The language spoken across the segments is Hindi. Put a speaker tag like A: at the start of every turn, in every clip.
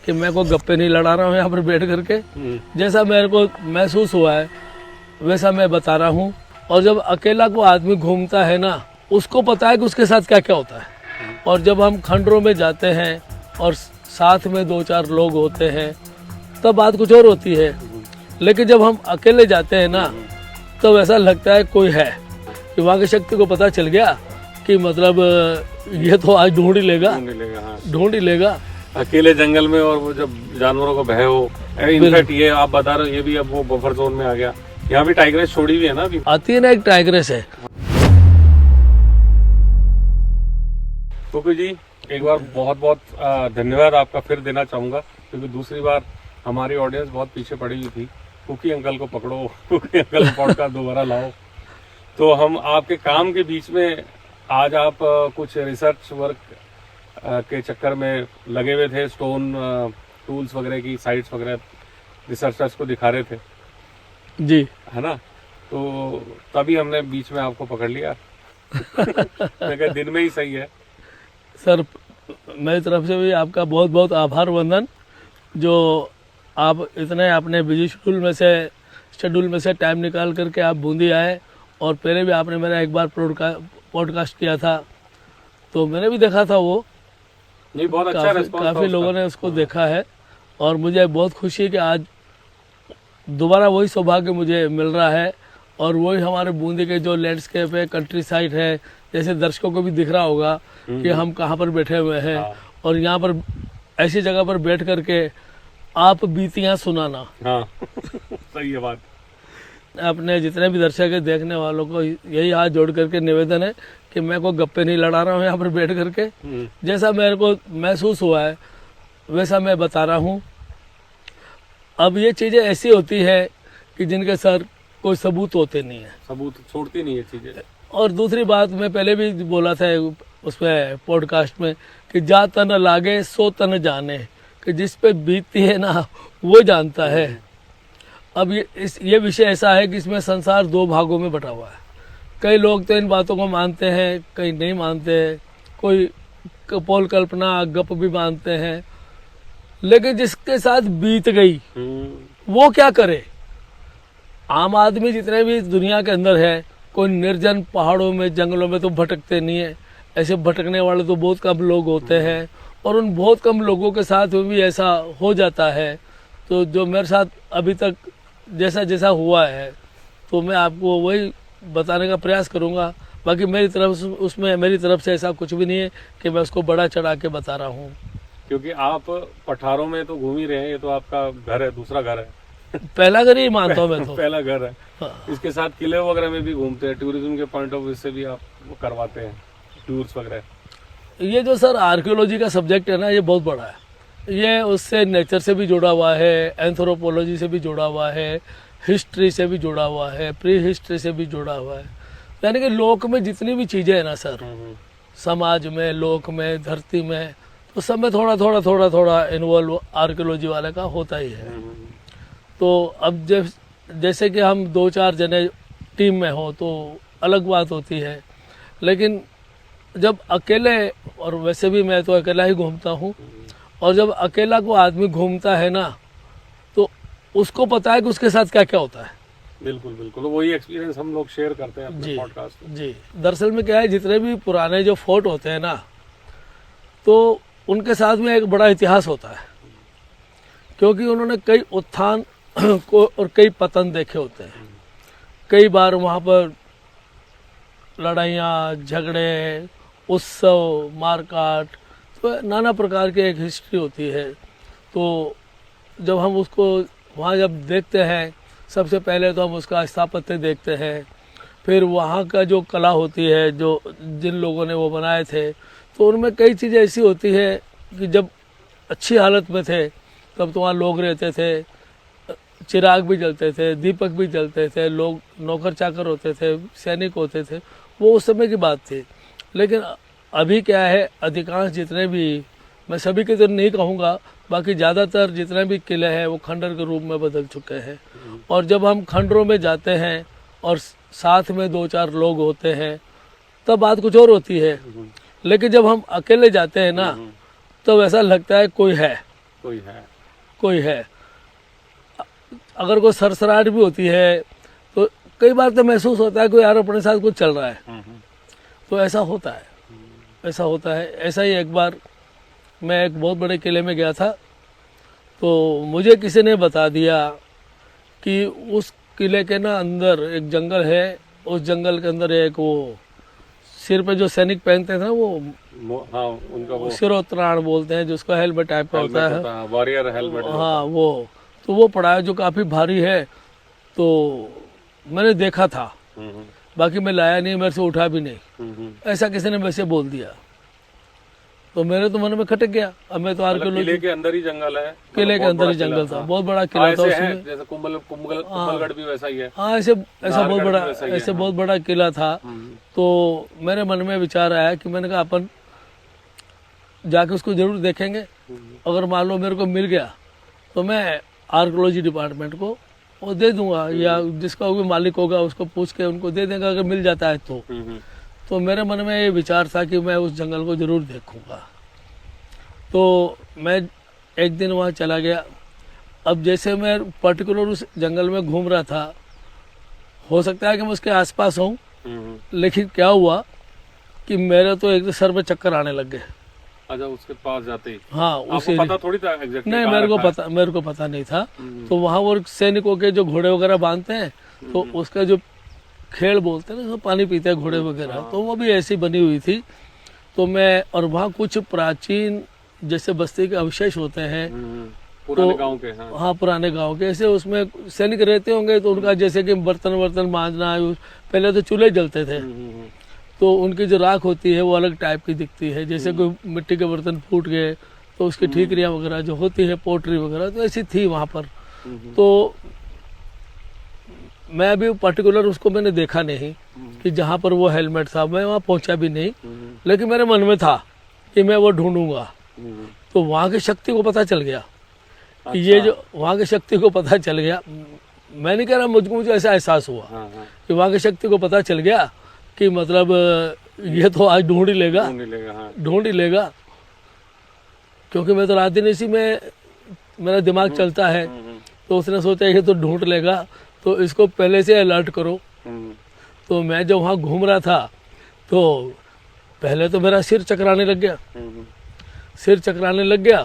A: कि मैं कोई गप्पे नहीं लड़ा रहा हूँ यहाँ पर बैठ करके। जैसा मेरे को महसूस हुआ है वैसा मैं बता रहा हूँ। और जब अकेला को आदमी घूमता है ना, उसको पता है कि उसके साथ क्या क्या होता है। और जब हम खंडरों में जाते हैं और साथ में 2-4 लोग होते हैं तब बात कुछ और होती है। लेकिन जब हम अकेले जाते हैं ना, तब ऐसा लगता है कोई है, कि वहाँ की शक्ति को पता चल गया कि मतलब ये तो आज ढूंढ ही लेगा, ढूंढ ही लेगा।
B: अकेले जंगल में और वो जब जानवरों का भय हो, इनफैक्ट ये आप बता रहे हो ये भी अब वो बफर जोन में आ गया। यहाँ भी टाइग्रेस छोड़ी हुई है ना अभी,
A: आती है ना, एक टाइग्रेस है।
B: गोपी जी एक बार बहुत बहुत धन्यवाद आपका फिर देना चाहूंगा, क्योंकि दूसरी बार हमारी ऑडियंस बहुत पीछे पड़ी हुई थी। कुकी अंकल को पकड़ो, कुकी अंकल पॉडकास्ट दोबारा लाओ। तो हम आपके काम के बीच में आज आप कुछ रिसर्च वर्क के चक्कर में लगे हुए थे, स्टोन टूल्स वगैरह की साइट्स वगैरह रिसर्चर्स को दिखा रहे थे
A: जी,
B: है ना। तो तभी हमने बीच में आपको पकड़ लिया। मैं कहा दिन में ही सही है।
A: सर मेरी तरफ से भी आपका बहुत बहुत आभार वंदन, जो आप इतने अपने बिजी शेड्यूल में से टाइम निकाल करके आप बूंदी आए। और पहले भी आपने मेरा एक बार पॉडकास्ट किया था, तो मैंने भी देखा था वो।
B: नहीं, बहुत अच्छा रिस्पॉन्स
A: काफ़ी लोगों ने उसको देखा है और मुझे बहुत खुशी है कि आज दोबारा वही सौभाग्य मुझे मिल रहा है। और वही हमारे बूंदी के जो लैंडस्केप है, कंट्री साइड है, जैसे दर्शकों को भी दिख रहा होगा कि हम कहाँ पर बैठे हुए हैं। और यहाँ पर ऐसी जगह पर बैठ करके आप बीतियाँ सुनाना।
B: हाँ सही है बात।
A: अपने जितने भी दर्शक है, देखने वालों को यही हाथ जोड़ करके निवेदन है कि मैं कोई गप्पे नहीं लड़ा रहा हूँ यहाँ पर बैठ करके। जैसा मेरे को महसूस हुआ है वैसा मैं बता रहा हूँ। अब ये चीज़ें ऐसी होती है कि जिनके सर कोई सबूत होते नहीं है,
B: सबूत छोड़ती नहीं है चीजें।
A: और दूसरी बात मैं पहले भी बोला था उसमें पॉडकास्ट में कि जा तन लागे सो तन जाने, कि जिस पे बीतती है ना वो जानता है। अब ये विषय ऐसा है कि इसमें संसार 2 भागों में बटा हुआ है। कई लोग तो इन बातों को मानते हैं, कई नहीं मानते हैं, कोई पोल कल्पना गप भी मानते हैं। लेकिन जिसके साथ बीत गई वो क्या करे। आम आदमी जितने भी इस दुनिया के अंदर है, कोई निर्जन पहाड़ों में जंगलों में तो भटकते नहीं है। ऐसे भटकने वाले तो बहुत कम लोग होते हैं, और उन बहुत कम लोगों के साथ भी ऐसा हो जाता है। तो जो मेरे साथ अभी तक जैसा जैसा हुआ है, तो मैं आपको वही बताने का प्रयास करूंगा। बाकी मेरी तरफ से ऐसा कुछ भी नहीं है कि मैं उसको बड़ा चढ़ा के बता रहा हूँ।
B: क्योंकि आप पठारों में तो घूम ही रहे हैं, ये तो आपका घर है, दूसरा घर है।
A: पहला घर ही मानता हूँ मैं तो।
B: पहला घर है।
A: हाँ।
B: इसके साथ किले वगैरह में भी घूमते हैं, टूरिज्म के पॉइंट ऑफ व्यू से भी आप वो करवाते हैं टूर्स वगैरह।
A: ये जो सर आर्कियोलॉजी का सब्जेक्ट है ना, ये बहुत बड़ा है। ये उससे नेचर से भी जुड़ा हुआ है, एंथ्रोपोलॉजी से भी जुड़ा हुआ है, हिस्ट्री से भी जुड़ा हुआ है, प्री हिस्ट्री से भी जुड़ा हुआ है। यानी कि लोक में जितनी भी चीज़ें हैं ना सर, समाज में, लोक में, धरती में, तो सब में थोड़ा इन्वॉल्व आर्कियोलॉजी वाले का होता ही है। तो अब जैसे कि हम 2-4 जने टीम में हो तो अलग बात होती है। लेकिन जब अकेले, और वैसे भी मैं तो अकेला ही घूमता हूँ, और जब अकेला को आदमी घूमता है ना, तो उसको पता है कि उसके साथ क्या क्या होता है।
B: बिल्कुल बिल्कुल, वही एक्सपीरियंस हम लोग शेयर करते हैं अपने पॉडकास्ट में।
A: जी, दरअसल में क्या है, जितने भी पुराने जो फोर्ट होते हैं ना, तो उनके साथ में एक बड़ा इतिहास होता है, क्योंकि उन्होंने कई उत्थान को और कई पतन देखे होते हैं। कई बार वहाँ पर लड़ाइयाँ, झगड़े, उत्सव, मारकाट, तो नाना प्रकार की एक हिस्ट्री होती है। तो जब हम उसको वहाँ जब देखते हैं, सबसे पहले तो हम उसका स्थापत्य देखते हैं, फिर वहाँ का जो कला होती है, जो जिन लोगों ने वो बनाए थे, तो उनमें कई चीज़ें ऐसी होती है कि जब अच्छी हालत में थे तब तो वहाँ लोग रहते थे, चिराग भी जलते थे, दीपक भी जलते थे, लोग नौकर चाकर होते थे, सैनिक होते थे, वो उस समय की बात थी। लेकिन अभी क्या है, अधिकांश जितने भी, मैं सभी के तो नहीं कहूँगा, बाकी ज़्यादातर जितने भी किले हैं वो खंडर के रूप में बदल चुके हैं। और जब हम खंडरों में जाते हैं और साथ में 2-4 लोग होते हैं तब बात कुछ और होती है। लेकिन जब हम अकेले जाते हैं ना, तब ऐसा लगता है कोई है, कोई है। अगर कोई सरसराहट भी होती है तो कई बार तो महसूस होता है कि यार अपने साथ कुछ चल रहा है। तो ऐसा होता है, ऐसा होता है। ऐसा ही एक बार मैं एक बहुत बड़े किले में गया था, तो मुझे किसी ने बता दिया कि उस किले के ना अंदर एक जंगल है, उस जंगल के अंदर एक वो सिर पे जो सैनिक पहनते थे ना वो
B: हाँ, उनका वो
A: सिरोत्राण बोलते हैं, जिसका हेलमेट टाइप का होता है,
B: वॉरियर हेलमेट।
A: हाँ वो, तो वो पड़ा है जो काफ़ी भारी है। तो मैंने देखा था, बाकी मैं लाया नहीं, मेरे से उठा भी नहीं, ऐसा किसी ने वैसे बोल दिया। तो मेरे तो मन में खटक गया। अब मैं तो आर्कियोलॉजी,
B: किले के अंदर ही जंगल है,
A: किले के अंदर ही जंगल था, बहुत बड़ा किला था उसमें,
B: जैसे कुंभलगढ़ भी वैसा ही है।
A: हाँ ऐसा बहुत बड़ा किला था। तो मेरे मन में विचार आया कि मैंने कहा अपन जाके उसको जरूर देखेंगे। अगर मान लो मेरे को मिल गया तो मैं आर्कियोलॉजी डिपार्टमेंट को वो दे दूंगा, या जिसका भी मालिक होगा उसको पूछ के उनको दे देंगे अगर मिल जाता है तो। तो मेरे मन में ये विचार था कि मैं उस जंगल को जरूर देखूंगा। तो मैं एक दिन वहाँ चला गया। अब जैसे मैं पर्टिकुलर उस जंगल में घूम रहा था, हो सकता है कि मैं उसके आसपास हूँ, लेकिन क्या हुआ कि मेरे तो एक सर पे चक्कर आने लग गए।
B: अच्छा, उसके पास जाते ही?
A: हाँ,
B: उसे पता थोड़ी था एग्जैक्टली?
A: नहीं, मेरे को पता नहीं था। तो वहाँ वो सैनिकों के जो घोड़े वगैरह बांधते हैं, तो उसका जो खेल बोलते हैं ना, पानी पीते हैं घोड़े वगैरह, तो वो भी ऐसी बनी हुई थी। तो मैं, और वहाँ कुछ प्राचीन जैसे बस्ती के अवशेष होते हैं,
B: पुराने गांव के।
A: हाँ पुराने गांव के, ऐसे उसमें सैनिक रहते होंगे। तो उनका जैसे कि बर्तन मांजना, पहले तो चूल्हे जलते थे, तो उनकी जो राख होती है वो अलग टाइप की दिखती है। जैसे कोई मिट्टी के बर्तन फूट गए तो उसकी ठीकरियाँ वगैरह जो होती है, पोट्री वगैरह, तो ऐसी थी वहाँ पर। तो मैं अभी पर्टिकुलर उसको मैंने देखा नहीं कि जहाँ पर वो हेलमेट था, मैं वहाँ पहुँचा भी नहीं, लेकिन मेरे मन में था कि मैं वो ढूंढूंगा। तो वहाँ की शक्ति को पता चल गया। अच्छा। ये जो वहाँ की शक्ति को पता चल गया, मैं नहीं कह रहा, मुझे ऐसा एहसास हुआ कि वहाँ की शक्ति को पता चल गया कि मतलब ये तो आज ढूंढ ही लेगा, ढूंढ ही लेगा। क्योंकि मैं तो रात दिन इसी में मेरा दिमाग चलता है। तो उसने सोचा ये तो ढूंढ लेगा, तो इसको पहले से अलर्ट करो। तो मैं जब वहाँ घूम रहा था तो पहले तो मेरा सिर चकराने लग गया, सिर चकराने लग गया।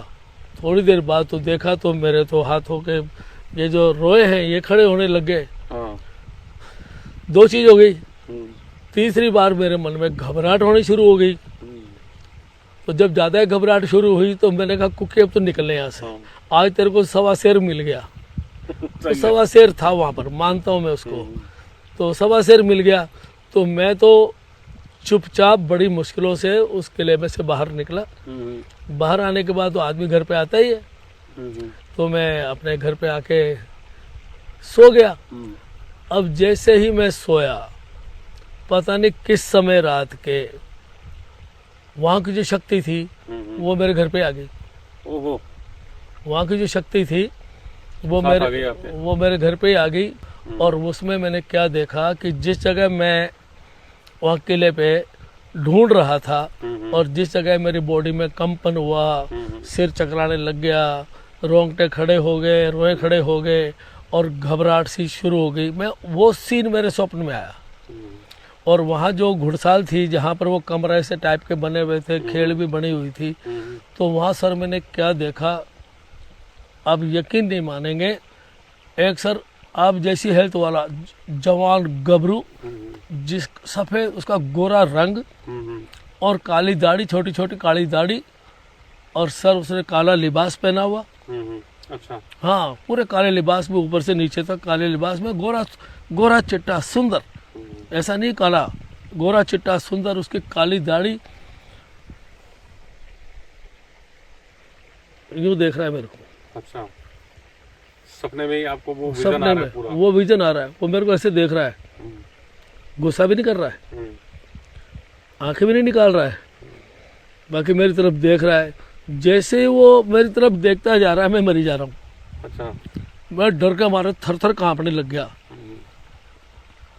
A: थोड़ी देर बाद तो देखा तो मेरे तो हाथों के ये जो रोए हैं ये खड़े होने लग गए। दो चीज हो गई। तीसरी बार मेरे मन में घबराहट होनी शुरू हो गई। तो जब ज्यादा घबराहट शुरू हुई तो मैंने कहा कुकी अब तो निकलने यहाँ से, आज तेरे को सवा शेर मिल गया। तो सवा शेर था वहाँ पर, मानता हूँ मैं उसको। तो सवा शेर मिल गया। तो मैं तो चुपचाप बड़ी मुश्किलों से उस किले में से बाहर निकला। बाहर आने के बाद तो आदमी घर पे आता ही है। तो मैं अपने घर पे आके सो गया। अब जैसे ही मैं सोया, पता नहीं किस समय रात के वहाँ की जो शक्ति थी वो मेरे घर पे आ गई। वहाँ की जो शक्ति थी वो मेरे घर पे आ गई। और उसमें मैंने क्या देखा कि जिस जगह मैं वहाँ किले पे ढूंढ रहा था और जिस जगह मेरी बॉडी में कंपन हुआ, सिर चकराने लग गया, रोंगटे खड़े हो गए, रोए खड़े हो गए और घबराहट सी शुरू हो गई, मैं वो सीन मेरे स्वप्न में आया। और वहाँ जो घुड़साल थी, जहाँ पर वो कमरा ऐसे टाइप के बने हुए थे, खेल भी बनी हुई थी, तो वहाँ सर मैंने क्या देखा आप यकीन नहीं मानेंगे। एक सर आप जैसी हेल्थ वाला जवान गबरू, जिस सफ़ेद उसका गोरा रंग और काली दाढ़ी, छोटी छोटी काली दाढ़ी, और सर उसने काला लिबास पहना हुआ।
B: अच्छा।
A: हाँ, पूरे काले लिबास में, ऊपर से नीचे तक काले लिबास में, गोरा चिट्टा सुंदर, ऐसा नहीं काला, गोरा चिट्टा सुंदर, उसकी काली दाढ़ी, यूं देख रहा है मेरे को।
B: अच्छा, सपने में ही आपको वो विजन आ रहा है पूरा?
A: वो विजन आ रहा है, वो मेरे को ऐसे देख रहा है, गुस्सा भी नहीं कर रहा है, आंखें भी नहीं निकाल रहा है, बाकी मेरी तरफ देख रहा है। जैसे वो मेरी तरफ देखता जा रहा है मैं मरी जा रहा हूँ।
B: अच्छा।
A: मैं डर के मारे थर थर कांपने लग गया।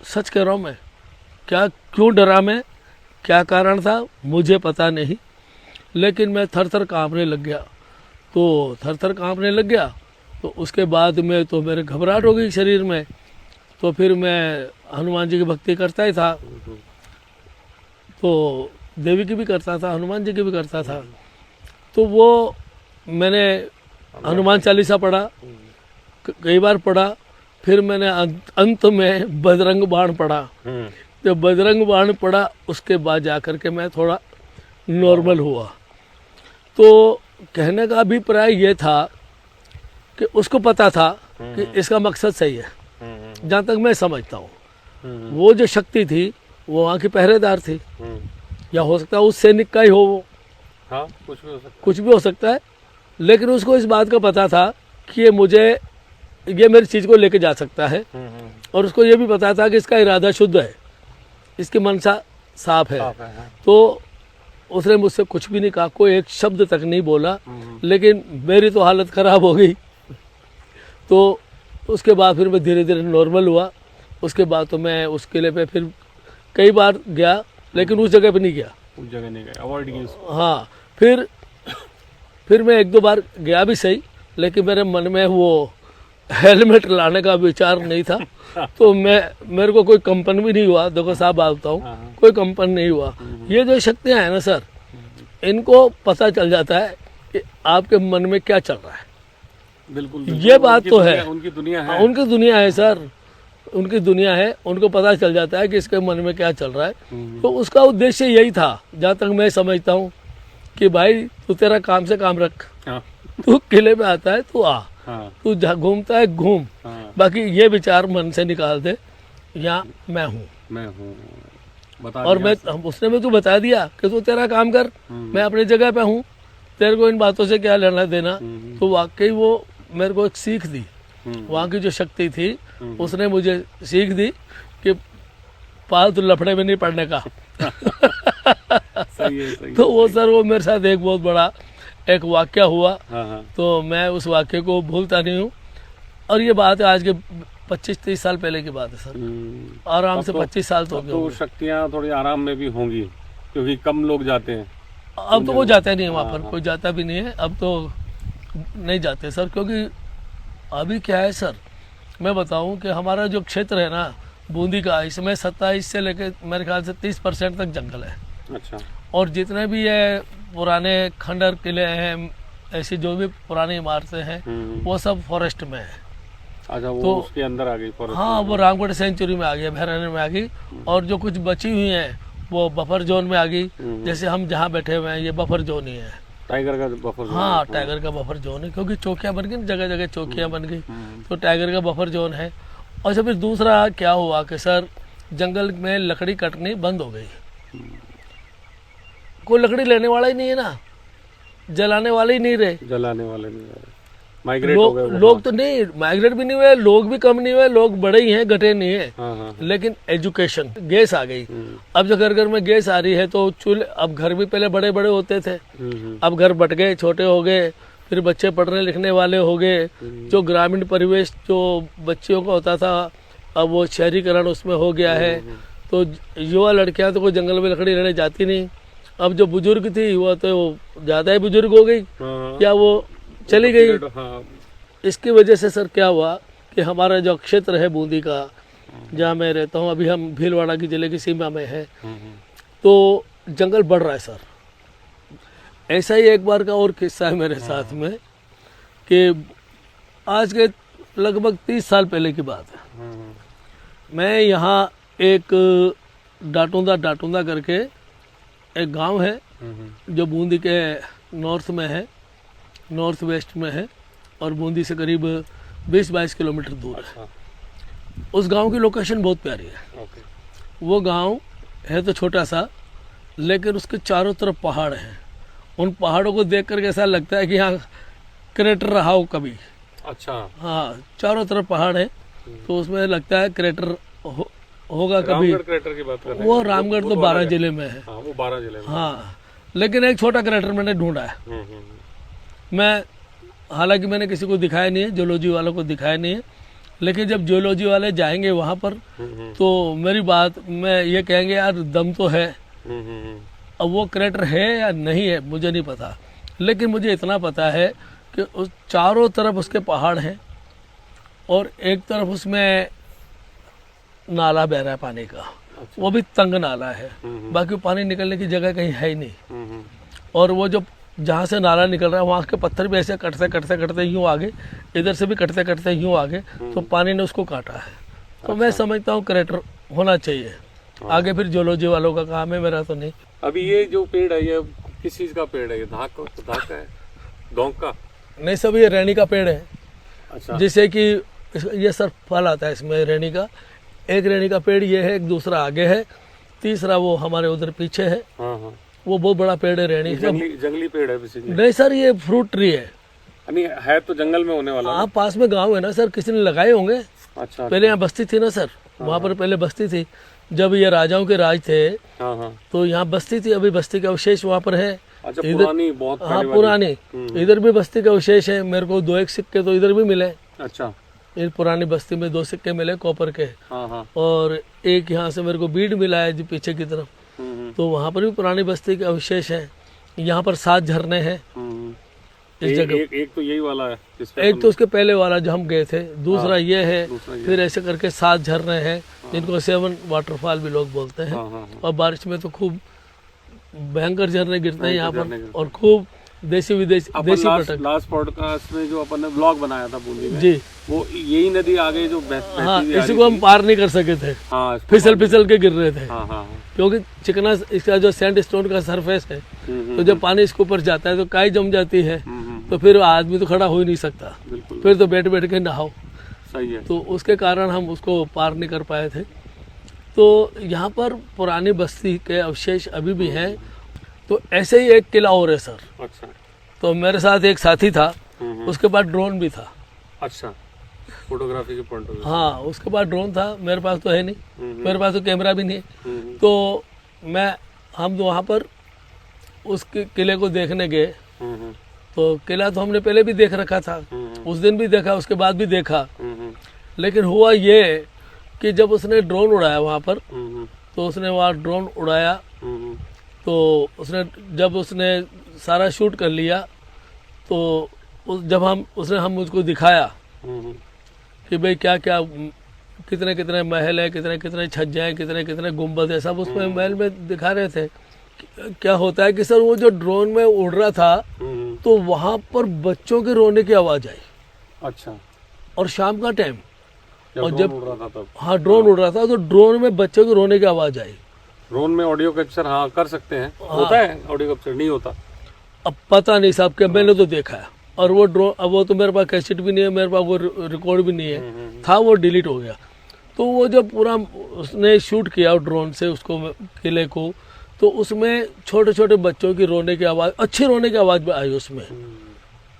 A: सच कह रहा हूँ मैं, क्या क्यों डरा मैं, क्या कारण था मुझे पता नहीं, लेकिन मैं थर थर कांपने लग गया। तो थर थर कांपने लग गया। तो उसके बाद में तो मेरे घबराहट हो गई शरीर में। तो फिर मैं हनुमान जी की भक्ति करता ही था, तो देवी की भी करता था, हनुमान जी की भी करता था। तो वो मैंने हनुमान चालीसा पढ़ा, कई बार पढ़ा। फिर मैंने अंत में बजरंग बाण पढ़ा। जब बजरंग बाण पढ़ा उसके बाद जाकर के मैं थोड़ा नॉर्मल हुआ। तो कहने का अभिप्राय ये था कि उसको पता था कि इसका मकसद सही है, जहाँ तक मैं समझता हूँ। वो जो शक्ति थी वो वहाँ की पहरेदार थी, या हो सकता है उस सैनिक का ही हो वो,
B: हाँ, कुछ भी हो सकता
A: कुछ भी हो सकता है। लेकिन उसको इस बात का पता था कि ये मेरी चीज़ को लेके जा सकता है,
B: है।
A: और उसको ये भी पता था कि इसका इरादा शुद्ध है, इसकी मनसा साफ है।
B: साफ है, हाँ।
A: तो उसने मुझसे कुछ भी नहीं कहा, कोई एक शब्द तक नहीं बोला। लेकिन मेरी तो हालत ख़राब हो गई। तो उसके बाद फिर मैं धीरे धीरे नॉर्मल हुआ। उसके बाद तो मैं उस किले पे फिर कई बार गया, लेकिन उस जगह पे नहीं गया।
B: उस जगह नहीं गए, अवॉइड की उसको।
A: हाँ, फिर मैं एक दो बार गया भी सही, लेकिन मेरे मन में वो हेलमेट लाने का विचार नहीं था। तो मेरे को कोई कंपन भी नहीं हुआ। देखो साहब बात बताऊँ, कोई कंपन नहीं हुआ। ये जो शक्तियाँ हैं ना सर, इनको पता चल जाता है कि आपके मन में क्या चल रहा है।
B: बिल्कुल,
A: ये बात तो है,
B: उनकी दुनिया है।
A: उनकी दुनिया है सर, उनकी दुनिया है। उनको पता चल जाता है कि इसके मन में क्या चल रहा है। तो उसका उद्देश्य यही था, जहाँ तक मैं समझता हूँ, कि भाई तू तेरा काम से काम रख,
B: हाँ,
A: तू किले में आता है तू आ,
B: हाँ,
A: तू जहाँ घूमता है घूम,
B: हाँ,
A: बाकी ये विचार मन से निकाल दे, यहाँ मैं हूँ।
B: मैं हूँ, बता
A: और
B: दिया।
A: उसने मैं तू बता दिया कि तू तेरा काम कर, मैं अपनी जगह पे हूँ, तेरे को इन बातों से क्या लेना देना। तो वाकई वो मेरे को एक सीख दी, वहाँ की जो शक्ति थी उसने मुझे सीख दी कि फालतू लफड़े में नहीं पड़ने का।
B: सही है, सही है।
A: तो वो सर, वो मेरे साथ एक बहुत बड़ा एक वाक्य हुआ।
B: हाँ, हाँ।
A: तो मैं उस वाक्य को भूलता नहीं हूँ। और ये बात है आज के 25-30 साल पहले की बात है सर, आराम से 25 साल तो हो गए
B: तो
A: होंगे।
B: शक्तियाँ थोड़ी आराम में भी होंगी, क्योंकि कम लोग जाते हैं।
A: अब तो वो जाता नहीं है वहाँ पर, कोई जाता भी नहीं है अब तो, नहीं जाते सर। क्योंकि अभी क्या है सर, मैं बताऊं कि हमारा जो क्षेत्र है ना बूंदी का, इसमें 27 से लेकर मेरे ख्याल से 30% तक जंगल है।
B: अच्छा।
A: और जितने भी ये पुराने खंडर किले हैं, ऐसी जो भी पुरानी इमारतें हैं, वो सब फॉरेस्ट में है।
B: अच्छा, वो
A: तो
B: उसके अंदर आ गई फॉरेस्ट
A: हाँ,
B: में।
A: वो रामगढ़ सेंचुरी में आ गई, अभयारण्य में आ गई। और जो कुछ बची हुई हैं वो बफर जोन में आ गई। जैसे हम जहाँ बैठे हुए हैं ये बफर जोन ही है।
B: टाइगर का बफर जोन
A: हाँ,
B: है।
A: टाइगर का बफर जोन है, क्योंकि चौकियाँ बन गई, जगह जगह चौकियाँ बन गई, तो टाइगर का बफर जोन है। और फिर दूसरा क्या हुआ कि सर, जंगल में लकड़ी कटनी बंद हो गई। कोई लकड़ी लेने वाला ही नहीं है ना, जलाने वाले ही नहीं रहे।
B: जलाने वाले नहीं रहे, माइग्रेट हो गए वो।
A: लोग तो नहीं, माइग्रेट भी नहीं हुए, लोग भी कम नहीं हुए, लोग बड़े ही हैं, घटे नहीं है।
B: हाँ, हाँ,
A: लेकिन एजुकेशन, गैस आ गई। अब जो घर घर में गैस आ रही है, तो चूल्हे, अब घर भी पहले बड़े बड़े होते थे, अब घर बट गए, छोटे हो गए। फिर बच्चे पढ़ने लिखने वाले हो गए। जो ग्रामीण परिवेश जो बच्चियों का होता था, अब वो शहरीकरण उसमें हो गया है। तो युवा लड़कियां तो कोई जंगल में लकड़ी लेने जाती नहीं। अब जो बुजुर्ग थी वो तो ज़्यादा ही बुजुर्ग हो गई, या वो चली गई।
B: हाँ।
A: इसकी वजह से सर क्या हुआ कि हमारा जो क्षेत्र है बूंदी का, जहाँ मैं रहता हूँ, अभी हम भीलवाड़ा की जिले की सीमा में है, तो जंगल बढ़ रहा है सर। ऐसा ही एक बार का और किस्सा है मेरे साथ में, कि आज के लगभग 30 साल पहले की बात है। मैं यहाँ एक डाटूंदा करके एक गांव है, जो बूंदी के नॉर्थ में है, नॉर्थ वेस्ट में है, और बूंदी से करीब 20-22 किलोमीटर दूर है। उस गांव की लोकेशन बहुत प्यारी है। वो गांव है तो छोटा सा, लेकिन उसके चारों तरफ पहाड़ हैं। उन पहाड़ों को देख करके ऐसा लगता है कि यहाँ क्रेटर रहा हो कभी।
B: अच्छा।
A: हाँ, चारों तरफ पहाड़ है, तो उसमें लगता है क्रेटर होगा कभी।
B: रामगढ़ क्रेटर की बात कर रहे हैं?
A: वो रामगढ़ तो 12 जिले में है।
B: हाँ, वो 12 जिले में।
A: हाँ, लेकिन एक छोटा क्रेटर मैंने ढूंढा है। मैं, हालांकि मैंने किसी को दिखाया नहीं है, जियोलॉजी वालों को दिखाया नहीं है, लेकिन जब जियोलॉजी वाले जाएंगे वहाँ पर, तो मेरी बात में ये कहेंगे, यार दम तो है। अब वो क्रेटर है या नहीं है मुझे नहीं पता, लेकिन मुझे इतना पता है कि उस चारों तरफ उसके पहाड़ हैं और एक तरफ उसमें नाला बह रहा है पानी का, वो भी तंग नाला है, बाकी पानी निकलने की जगह कहीं है ही नहीं। और वो जो जहाँ से नाला निकल रहा है वहाँ के पत्थर भी ऐसे कटते कटते कटते यूँ आगे, इधर से भी कटते कटते यूँ आगे, तो पानी ने उसको काटा है। तो मैं समझता हूँ क्रेटर होना चाहिए। आगे फिर जियोलॉजी वालों का काम है, मेरा तो नहीं।
B: अभी ये जो पेड़ है ये किस चीज का पेड़ है? ये धाक का है, दौंग का?
A: नहीं, सब ये रेणी का पेड़ है।
B: अच्छा।
A: जिससे कि ये सर फल आता है इसमें रेणी का। एक रेणी का पेड़ ये है, एक दूसरा आगे है, तीसरा वो हमारे उधर पीछे है।
B: हाँ हाँ।
A: वो बहुत बड़ा पेड़ है रेणी।
B: जंगली पेड़ है बेसिकली?
A: नहीं सर, ये फ्रूट ट्री है।
B: नहीं है तो जंगल में होने वाला।
A: हाँ, पास में गांव है ना सर, किसी ने लगाए होंगे।
B: अच्छा।
A: पहले यहाँ बस्ती थी ना सर, वहाँ पर पहले बस्ती थी, जब ये राजाओं के राज थे।
B: हाँ हाँ।
A: तो यहाँ बस्ती थी, अभी बस्ती का अवशेष वहाँ पर है।
B: अच्छा, पुरानी बहुत
A: हाँ पुरानी। इधर भी बस्ती का अवशेष है, मेरे को 2-1 सिक्के तो इधर भी मिले।
B: अच्छा।
A: ये पुरानी बस्ती में 2 सिक्के मिले कॉपर के।
B: हाँ हाँ।
A: और एक यहाँ से मेरे को बीड मिला है जो पीछे की तरफ। तो वहाँ पर भी पुरानी बस्ती के अवशेष हैं। यहाँ पर 7 झरने हैं इस जगह।
B: एक तो यही वाला है,
A: एक तो उसके पहले वाला जो हम गए थे, दूसरा ये है, फिर ऐसे करके 7 झरने हैं जिनको 7 वाटरफॉल भी लोग बोलते हैं। और बारिश में तो खूब भयंकर झरने गिरते हैं यहाँ पर, और खूब देसी विदेशी पर्यटक।
B: लास्ट पॉडकास्ट में जो अपन ने ब्लॉग बनाया था बूंदी में,
A: जी,
B: वो यही नदी आगे जो
A: हाँ, इसी को हम पार नहीं कर सके थे।
B: हाँ,
A: फिसल के गिर रहे थे।
B: हाँ हाँ।
A: क्योंकि चिकना इसका जो सैंड स्टोन का सरफेस है, तो जब पानी इसके ऊपर जाता है तो काई जम जाती है, तो फिर आदमी तो खड़ा हो ही नहीं सकता, फिर तो बैठ बैठ के नहाओ।
B: सही है।
A: तो उसके कारण हम उसको पार नहीं कर पाए थे। तो यहाँ पर पुरानी बस्ती के अवशेष अभी भी हैं। तो ऐसे ही एक किला और है सर।
B: अच्छा।
A: तो मेरे साथ एक साथी था, उसके पास ड्रोन भी था।
B: अच्छा, फोटोग्राफी के पॉइंट ऑफ व्यू।
A: हाँ, उसके पास ड्रोन था, मेरे पास तो है नहीं, मेरे पास तो कैमरा भी नहीं है। तो हम वहाँ पर उस किले को देखने गए। तो किला तो हमने पहले भी देख रखा था, उस दिन भी देखा, उसके बाद भी देखा। लेकिन हुआ ये कि जब उसने ड्रोन उड़ाया वहाँ पर, तो उसने वहाँ ड्रोन उड़ाया, तो जब उसने सारा शूट कर लिया, तो जब हम मुझको दिखाया कि भाई क्या क्या कितने कितने महल है, कितने कितने छज्जे हैं, कितने कितने गुंबद है, सब उसमें महल में दिखा रहे थे। क्या होता है कि सर वो जो ड्रोन में उड़ रहा था, तो वहां पर बच्चों के रोने की आवाज आई।
B: अच्छा।
A: और शाम का टाइम, और जब
B: उड़ रहा था तब?
A: हाँ, ड्रोन उड़ रहा था, तो ड्रोन में बच्चों के रोने की आवाज आई।
B: ड्रोन में ऑडियो कैप्चर हाँ कर सकते हैं? होता है ऑडियो कैप्चर? नहीं होता।
A: अब पता नहीं साहब, क्या मैंने तो देखा है। और वो ड्रोन, अब वो तो मेरे पास कैसेट भी नहीं है, मेरे पास वो रिकॉर्ड भी नहीं है, था वो डिलीट हो गया। तो वो जब पूरा उसने शूट किया ड्रोन से उसको, किले को, तो उसमें छोटे छोटे बच्चों की रोने की आवाज़, अच्छी रोने की आवाज़ भी आई उसमें।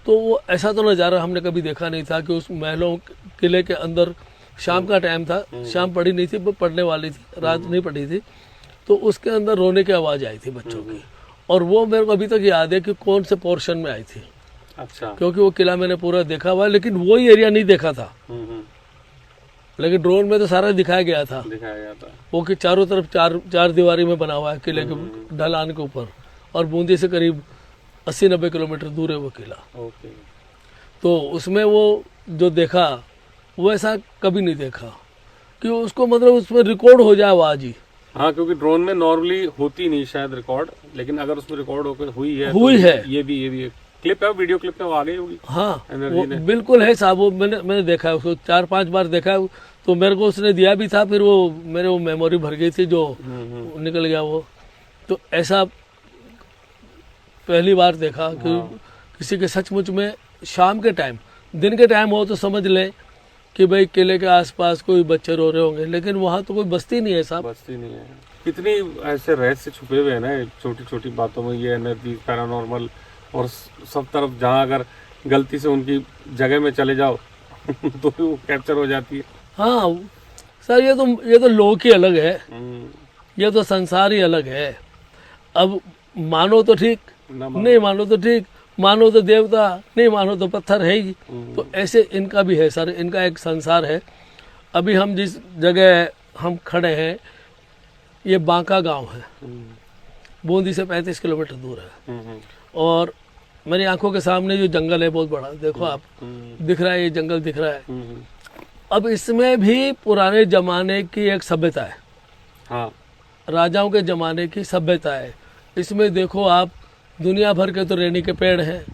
A: तो वो ऐसा तो नज़ारा हमने कभी देखा नहीं था कि उस महलों किले के अंदर, शाम का टाइम था, शाम पड़ी नहीं थी, वो पड़ने वाली थी, रात नहीं पड़ी थी, तो उसके अंदर रोने की आवाज़ आई थी बच्चों की। और वो मेरे को अभी तक याद है कि कौन से पोर्शन में आई थी।
B: अच्छा।
A: क्योंकि वो किला मैंने पूरा देखा हुआ है, लेकिन वही एरिया नहीं देखा था। लेकिन ड्रोन में तो सारा दिखाया गया था। वो कि चारों तरफ चार दीवारी में बना हुआ है किले के ढलान के ऊपर, और बूंदी से करीब 80-90 किलोमीटर दूर है वो किला। तो उसमें वो जो देखा, वो ऐसा कभी नहीं देखा कि उसको मतलब उसमें रिकॉर्ड हो जाए आवाज ही।
B: हाँ, क्योंकि ड्रोन में नॉर्मली होती नहीं शायद रिकॉर्ड, लेकिन अगर उसमें रिकॉर्ड होकर हुई है तो ये भी क्लिप है, वीडियो क्लिप है, वो आ गई होगी।
A: हाँ, वो बिल्कुल है साहब। वो मैंने देखा है उसको 4-5 बार देखा है। तो मेरे को उसने दिया भी था, फिर वो मेरे वो मेमोरी भर गई थी जो निकल गया वो। तो ऐसा पहली बार देखा कि किसी के सचमुच में शाम के टाइम, दिन के टाइम हो तो समझ ले कि भाई किले के आसपास कोई बच्चे रो रहे होंगे, लेकिन वहाँ तो कोई बस्ती नहीं है साहब।
B: बस्ती नहीं है। कितनी ऐसे रहस्य छुपे हुए हैं ना छोटी छोटी बातों में, ये एनर्जी, पैरानॉर्मल, और सब तरफ जहाँ अगर गलती से उनकी जगह में चले जाओ तो वो कैप्चर हो जाती है।
A: हाँ सर, ये तो लोक ही अलग है, ये तो संसार ही अलग है। अब मानो तो ठीक, नहीं मानो तो ठीक, मानो तो देवता, नहीं मानो तो पत्थर है ही। तो ऐसे इनका भी है सर, इनका एक संसार है। अभी हम जिस जगह हम खड़े हैं, ये बांका गांव है, बूंदी से 35 किलोमीटर दूर है। और मेरी आंखों के सामने जो जंगल है बहुत बड़ा, देखो आप, दिख रहा है, ये जंगल दिख रहा है। अब इसमें भी पुराने जमाने की एक सभ्यता है,
B: हाँ,
A: राजाओं के जमाने की सभ्यता है। इसमें देखो आप, दुनिया भर के तो रेनी के पेड़ हैं,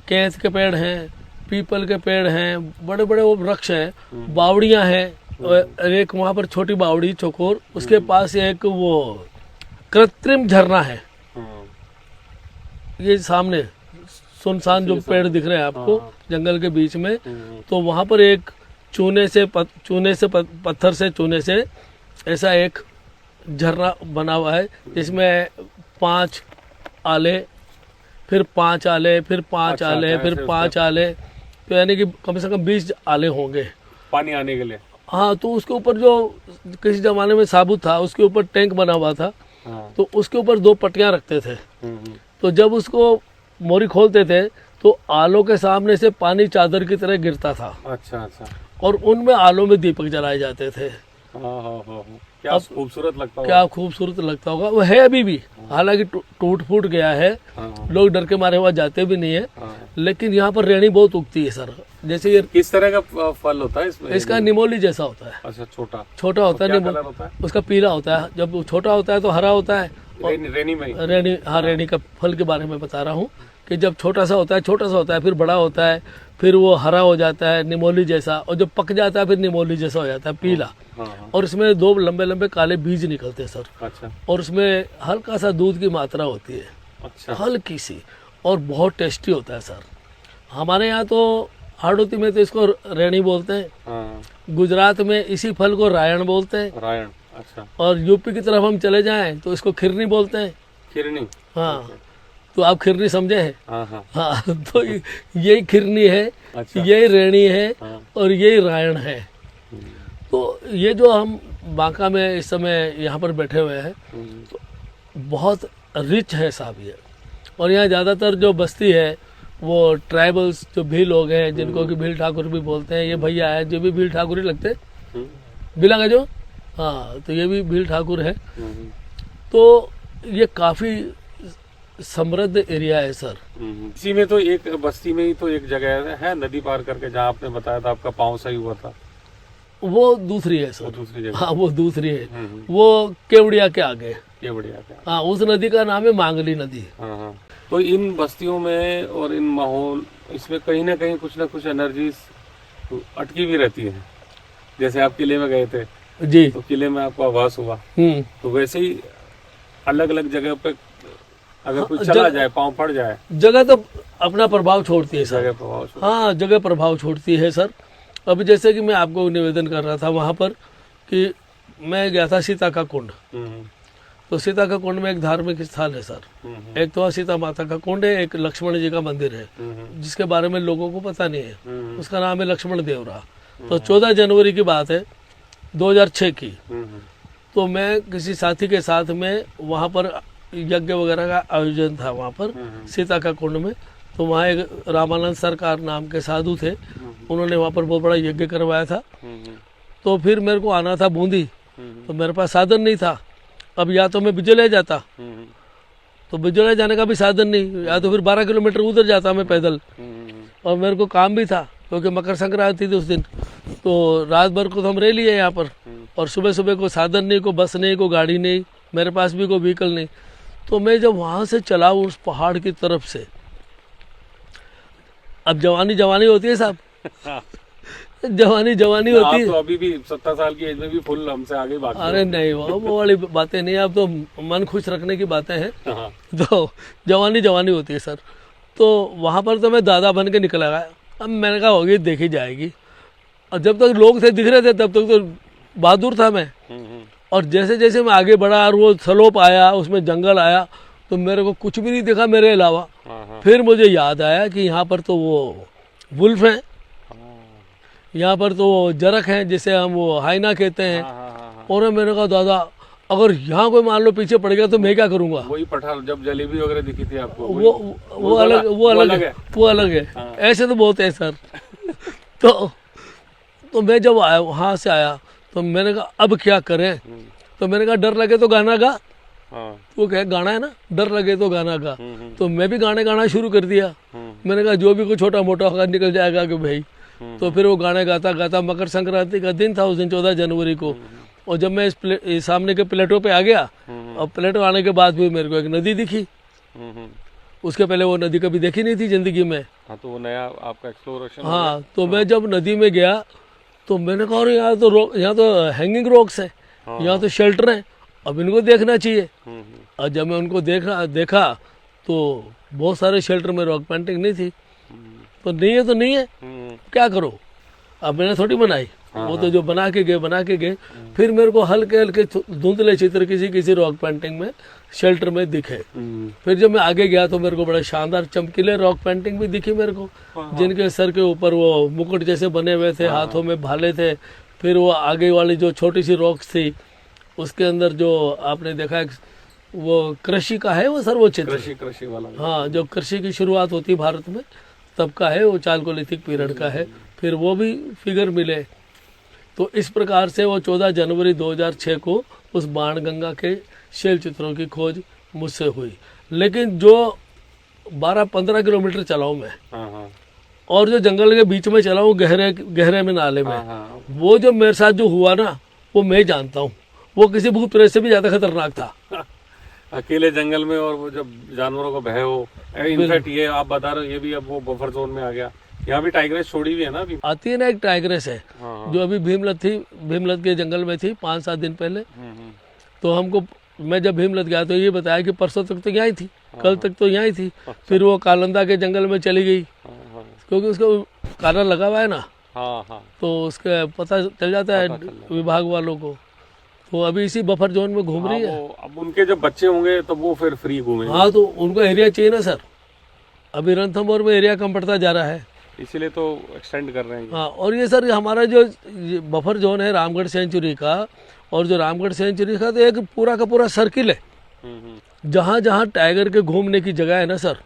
A: कैथ के पेड़ हैं, पीपल के पेड़ हैं, बड़े बड़े वो वृक्ष हैं, बावड़ियां हैं, और एक वहां पर छोटी बावड़ी चौकोर, उसके पास एक वो कृत्रिम झरना है। ये सामने सुनसान जो पेड़ दिख रहे हैं आपको जंगल के बीच में, तो वहां पर एक चूने से पत्थर से चूने से ऐसा एक झरना बना हुआ है, जिसमें 5 आले, फिर 5 आले, फिर 5 आले, फिर 5 आले, तो यानी कि कम से कम 20 आले होंगे
B: पानी आने के लिए।
A: हाँ, तो उसके ऊपर जो किसी जमाने में साबुत था, उसके ऊपर टैंक बना हुआ था, तो उसके ऊपर 2 पट्टियां रखते थे। तो जब उसको मोरी खोलते थे तो आलों के सामने से पानी चादर की तरह गिरता था।
B: अच्छा अच्छा।
A: और उनमें आलों में दीपक जलाए जाते थे।
B: क्या खूबसूरत लगता होगा।
A: क्या खूबसूरत लगता होगा। वो है अभी भी, हालांकि टूट फूट गया है, लोग डर के मारे वहाँ जाते भी नहीं है, लेकिन यहाँ पर रेणी बहुत उगती है सर। जैसे ये
B: किस तरह का फल होता है इसमें?
A: इसका निमोली जैसा होता है।
B: अच्छा, छोटा
A: छोटा होता है,
B: कलर होता है?
A: उसका पीला होता है। जब वो छोटा होता है तो हरा होता है।
B: रेनी में?
A: रेनी, हाँ, रेनी का फल के बारे में बता रहा हूँ कि जब छोटा सा होता है, फिर बड़ा होता है, फिर वो हरा हो जाता है निमोली जैसा, और जब पक जाता है फिर निमोली जैसा हो जाता है, पीला। और इसमें 2 लंबे लंबे काले बीज निकलते हैं सर।
B: अच्छा।
A: और उसमें हल्का सा दूध की मात्रा होती है।
B: अच्छा।
A: हल्की सी, और बहुत टेस्टी होता है सर। हमारे यहाँ तो हाड़ौती में तो इसको रेणी बोलते हैं, गुजरात में इसी फल को रायण बोलते हैं।
B: रायण, अच्छा।
A: और यूपी की तरफ हम चले जाएं तो इसको खिरनी बोलते हैं।
B: खिरनी,
A: हाँ। तो आप खिरनी समझे हैं?
B: हाँ,
A: तो यही खिरनी है। अच्छा। यही रेणी है। और यही रायण है। तो ये जो हम बांका में इस समय यहाँ पर बैठे हुए हैं, तो बहुत रिच है साहब ये। और यहाँ ज़्यादातर जो बस्ती है वो ट्राइबल्स, जो भील लोग हैं, जिनको कि भील ठाकुर भी बोलते हैं। ये भैया है जो भी भील ठाकुर ही लगते हैं, बिला का जो, हाँ, तो ये भी भील ठाकुर है। तो ये काफ़ी समृद्ध एरिया है सर।
B: इसी में तो एक बस्ती में ही तो एक जगह है नदी पार करके, जहाँ आपने बताया था आपका पाँव सही हुआ था।
A: वो दूसरी है सर।
B: वो दूसरी जगह।
A: हाँ, वो दूसरी है। वो केवड़िया के आगे।
B: केवड़िया के।
A: हाँ, उस नदी का नाम है मांगली नदी।
B: हाँ। तो इन बस्तियों में और इन माहौल, इसमें कहीं ना कहीं कुछ ना कुछ एनर्जीज अटकी भी रहती है। जैसे आप किले में गए थे
A: जी,
B: तो किले में आपको आभास हुआ, तो वैसे ही अलग अलग जगह पे अगर कोई चला जाए, पाँव पड़ जाए,
A: जगह तो अपना प्रभाव छोड़ती है सर।
B: जगह प्रभाव।
A: हाँ, जगह प्रभाव छोड़ती है सर। अभी जैसे कि मैं आपको निवेदन कर रहा था वहाँ पर कि मैं गया था सीता का कुंड। तो सीता का कुंड में एक धार्मिक स्थल है सर। एक तो सीता माता का कुंड है, एक लक्ष्मण जी का मंदिर है, जिसके बारे में लोगों को पता नहीं है। उसका नाम है लक्ष्मण देवरा। तो 14 जनवरी की बात है, 2006 की। तो मैं किसी साथी के साथ में वहाँ पर यज्ञ वगैरह का आयोजन था वहाँ पर सीता का कुंड में। तो वहाँ एक रामानंद सरकार नाम के साधु थे, उन्होंने वहाँ पर बहुत बड़ा यज्ञ करवाया था। तो फिर मेरे को आना था बूंदी, तो मेरे पास साधन नहीं था। अब या तो मैं बिजले जाता, तो बिजले जाने का भी साधन नहीं, या तो फिर 12 किलोमीटर उधर जाता मैं पैदल। और मेरे को काम भी था क्योंकि मकर संक्रांति थी उस दिन। तो रात भर को तो हम रह लिए यहाँ पर, और सुबह सुबह को साधन नहीं, को बस नहीं, को गाड़ी नहीं, मेरे पास भी कोई व्हीकल नहीं। तो मैं जब वहाँ से चला उस पहाड़ की तरफ से, अब जवानी जवानी होती है साहब। जवानी जवानी होती है।
B: तो अभी भी 17 साल की एज में भी फुल हमसे आगे बात।
A: अरे नहीं, वो वाली बातें नहीं, अब तो मन खुश रखने की बातें हैं। तो जवानी जवानी होती है सर। तो वहाँ पर तो मैं दादा बन के निकल आया। अब मैंने कहा होगी, देखी जाएगी। और जब तक लोग थे दिख रहे थे तब तक तो बहादुर था मैं। और जैसे जैसे मैं आगे बढ़ा और वो स्लोप आया, उसमें जंगल आया, तो मेरे को कुछ भी नहीं दिखा मेरे अलावा। फिर मुझे याद आया कि यहाँ पर तो वो वुल्फ हैं, यहाँ पर तो वो जरक हैं, जिसे हम वो हाइना कहते हैं। और मैंने कहा दादा, अगर यहाँ कोई मान लो पीछे पड़ गया तो मैं क्या करूँगा।
B: वही पठार जब जलेबी वगैरह दिखी थी आपको,
A: वो अलग है। ऐसे तो बहुत है सर। तो मैं जब आया, वहाँ से आया, तो मैंने कहा अब क्या करें। तो मैंने कहा डर लगे तो गाना गा।
B: हाँ।
A: वो क्या गाना है ना, डर लगे तो गाना गा। तो मैं भी गाने गाना शुरू कर दिया।
B: हम्म।
A: मैंने कहा जो भी कुछ छोटा मोटा होगा निकल जाएगा कि भाई। तो फिर वो गाने गाता गाता मकर संक्रांति का दिन था उस दिन 14 जनवरी को। और जब मैं इस सामने के प्लेटो पे आ गया, और प्लेटो आने के बाद भी मेरे को एक नदी दिखी। उसके पहले वो नदी कभी देखी नहीं थी जिंदगी में।
B: हाँ, तो वो नया आपका एक्सप्लोरेशन।
A: हाँ, तो मैं जब नदी में गया तो मैंने कहा अरे यहाँ तो हैंगिंग रॉक्स है, यहाँ तो शेल्टर है, अब इनको देखना चाहिए। और जब मैं उनको देखा तो बहुत सारे शेल्टर में रॉक पेंटिंग नहीं थी। तो नहीं है तो नहीं है, क्या करो, अब मैंने थोड़ी बनाई। वो तो जो बना के गए फिर मेरे को हल्के हल्के धुंधले चित्र किसी रॉक पेंटिंग में शेल्टर में दिखे। फिर जब मैं आगे गया तो मेरे को बड़ा शानदार चमकीले रॉक पेंटिंग भी दिखी मेरे को, जिनके सर के ऊपर वो मुकुट जैसे बने हुए थे, हाथों में भाले थे। फिर वो आगे वाली जो छोटी सी रॉक्स थी उसके अंदर जो आपने देखा वो कृषि का है वो सर, वो चित्र
B: कृषि वाला।
A: हाँ, जो कृषि की शुरुआत होती भारत में तब का है वो, चालकोलिथिक पीरियड का है। फिर वो भी फिगर मिले। तो इस प्रकार से वो 14 जनवरी 2006 को उस बाणगंगा के शैल चित्रों की खोज मुझसे हुई। लेकिन जो 12-15 किलोमीटर चलाऊं मैं, और जो जंगल के बीच में चलाऊं गहरे में नाले में, वो जो मेरे साथ जो हुआ ना वो मैं जानता हूँ, वो किसी भूत प्रेत से भी ज्यादा खतरनाक था।
B: अकेले जंगल में, और वो जब जानवरों को भय हो। इनफैक्ट ये आप बता रहे हो, ये भी अब वो बफर जोन में आ गया। यहाँ भी टाइग्रेस छोड़ी हुई है ना अभी? आती
A: है ना, एक टाइग्रेस है जो अभी भीमलत के जंगल में थी 5-7 दिन पहले। तो हमको, मैं जब भीमलत गया तो ये बताया कि परसों तक तो यहाँ ही थी, कल तक तो यहाँ ही थी। फिर वो कालंदा के जंगल में चली गई, क्योंकि उसका काला लगा हुआ है ना। तो उसका पता चल जाता है विभाग वालों को। तो अभी इसी बफर जोन में घूम रही है।
B: अब उनके जब बच्चे होंगे तो वो फिर फ्री घूमेंगे।
A: हाँ, तो उनको एरिया चाहिए ना सर। अभी रणथंभौर में एरिया कम पड़ता जा रहा है,
B: इसीलिए तो एक्सटेंड कर रहे हैं।
A: हाँ, और ये सर हमारा जो बफर जोन है रामगढ़ सेंचुरी का, और जो रामगढ़ सेंचुरी का तो एक पूरा का पूरा सर्किल है। जहाँ जहाँ टाइगर के घूमने की जगह है ना सर,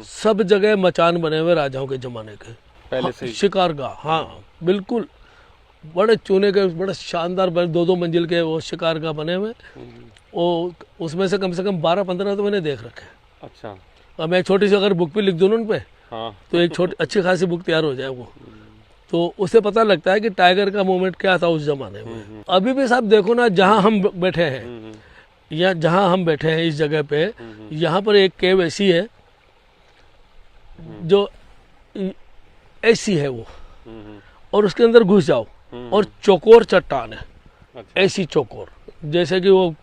A: सब जगह मचान बने हुए राजाओं के जमाने के
B: पहले से
A: शिकार का। हाँ बिल्कुल, बड़े चूने के बड़े शानदार 2-2 मंजिल के वो शिकार का बने हुए। वो उसमें से कम 12-15 तो मैंने देख रखे।
B: अच्छा।
A: अब मैं छोटी सी अगर बुक भी लिख दूँ उन पे,
B: हाँ।
A: तो एक छोटी अच्छी खासी बुक तैयार हो जाए वो। तो उससे पता लगता है कि टाइगर का मूवमेंट क्या था उस जमाने में। अभी भी साहब देखो ना, जहाँ हम बैठे हैं या जहाँ हम बैठे हैं इस जगह पे, यहाँ पर एक केव ऐसी है जो ऐसी है वो, और उसके अंदर घुस जाओ और चौकोर चट्टान है। अच्छा। ऐसी चौकोर, जैसे कि वो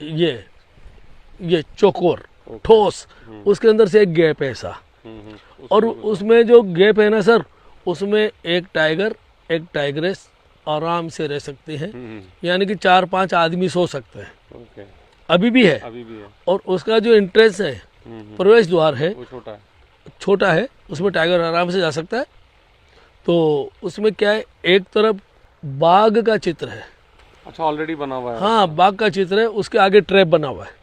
A: ये चौकोर ठोस, उसके अंदर से एक गैप है ऐसा। और उसमें जो गैप है ना सर, उसमें एक टाइगर एक टाइग्रेस आराम से रह सकते हैं, यानी कि 4-5 आदमी सो सकते हैं। अभी भी है। और उसका जो एंट्रेंस है, प्रवेश द्वार है, वो छोटा है, उसमें टाइगर आराम से जा सकता है। तो उसमें क्या है, एक तरफ बाघ का चित्र है। अच्छा, ऑलरेडी बना हुआ है। हाँ, बाघ का चित्र है, उसके आगे ट्रैप बना हुआ है।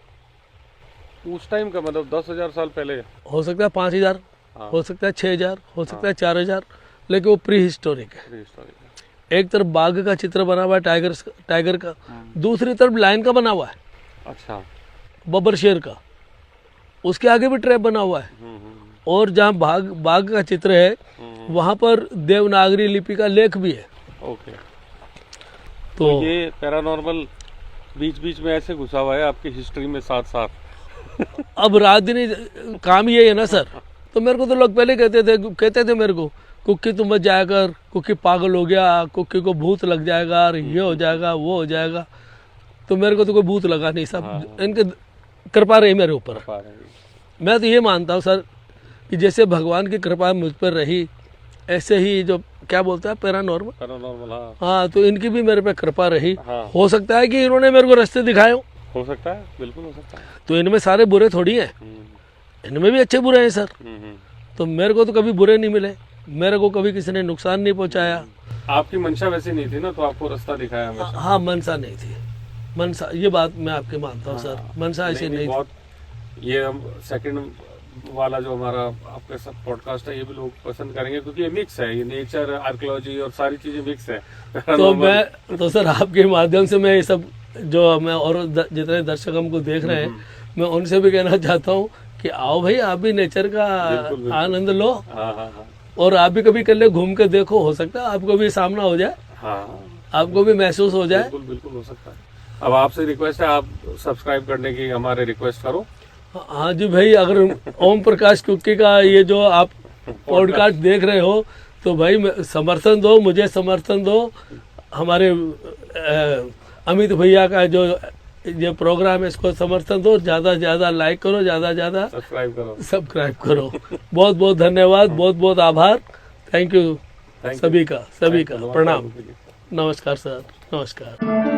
B: उस टाइम का मतलब 10,000 साल पहले
A: हो सकता है, 5,000 हो सकता है, 6,000 हो सकता है, 4,000, लेकिन वो प्री हिस्टोरिक है। एक तरफ बाघ का चित्र बना हुआ है टाइगर का, दूसरी तरफ लायन का बना हुआ है। अच्छा। बब्बर शेर का, उसके आगे भी ट्रैप बना हुआ है। और जहाँ बाघ का चित्र है वहां पर देवनागरी लिपि का लेख भी है।
B: ओके। तो ये पैरानॉर्मल बीच में ऐसे घुसा हुआ है आपकी हिस्ट्री में साथ।
A: अब रात दिन काम ये है ना सर। तो मेरे को तो लोग पहले कहते थे मेरे को, कुक्की तुम मत जाया कर, कुक्की पागल हो गया, कुक्की को भूत लग जाएगा, ये हो जाएगा, वो हो जाएगा। तो मेरे को तो कोई भूत लगा नहीं सब, इनके कृपा रही मेरे ऊपर। मैं तो ये मानता हूँ सर कि जैसे भगवान की कृपा मुझ पर रही, ऐसे ही जो क्या बोलता है पैरानॉर्मल, हाँ, तो इनकी भी मेरे पे कृपा रही। हो सकता है कि इन्होंने मेरे को रास्ते दिखाए हो
B: सकता है, बिल्कुल हो सकता है।
A: तो इनमें सारे बुरे थोड़ी हैं, इनमें भी अच्छे बुरे हैं सर। तो मेरे को तो कभी बुरे नहीं मिले, मेरे को कभी किसी ने नुकसान नहीं पहुंचाया।
B: आपकी मंशा वैसी नहीं थी ना, तो आपको रास्ता दिखाया हमेशा।
A: हाँ, मंशा नहीं थी, मंशा, ये बात मैं आपकी मानता हूँ सर, मंशा ऐसी नहीं थी।
B: ये हम सेकंड वाला जो हमारा आपका सब पॉडकास्ट है, ये भी लोग पसंद करेंगे, क्योंकि ये मिक्स है, ये नेचर, आर्कियोलॉजी और सारी चीजें मिक्स है।
A: तो मैं तो सर आपके माध्यम से मैं ये सब जो मैं और जितने दर्शक हमको देख रहे हैं, मैं उनसे भी कहना चाहता हूँ कि आओ भाई, आप भी नेचर का
B: बिल्कुल, बिल्कुल।
A: आनंद लो,
B: हाँ हाँ हाँ
A: और आप भी कभी कल घूम के देखो, हो सकता है आपको भी सामना हो जाए,
B: हाँ,
A: आपको भी महसूस हो जाए।
B: बिल्कुल बिल्कुल हो सकता है। अब आपसे रिक्वेस्ट है, आप सब्सक्राइब करने की हमारे रिक्वेस्ट करो।
A: हाँ जी भाई, अगर ओम प्रकाश कुक्की का ये जो आप पॉडकास्ट देख रहे हो तो भाई समर्थन दो, मुझे समर्थन दो, हमारे अमित भैया का जो ये प्रोग्राम है इसको समर्थन दो, ज्यादा से ज्यादा लाइक करो, ज्यादा से ज्यादा सब्सक्राइब करो। बहुत बहुत धन्यवाद, बहुत बहुत आभार, थैंक यू सभी का, सभी का प्रणाम, नमस्कार सर, नमस्कार।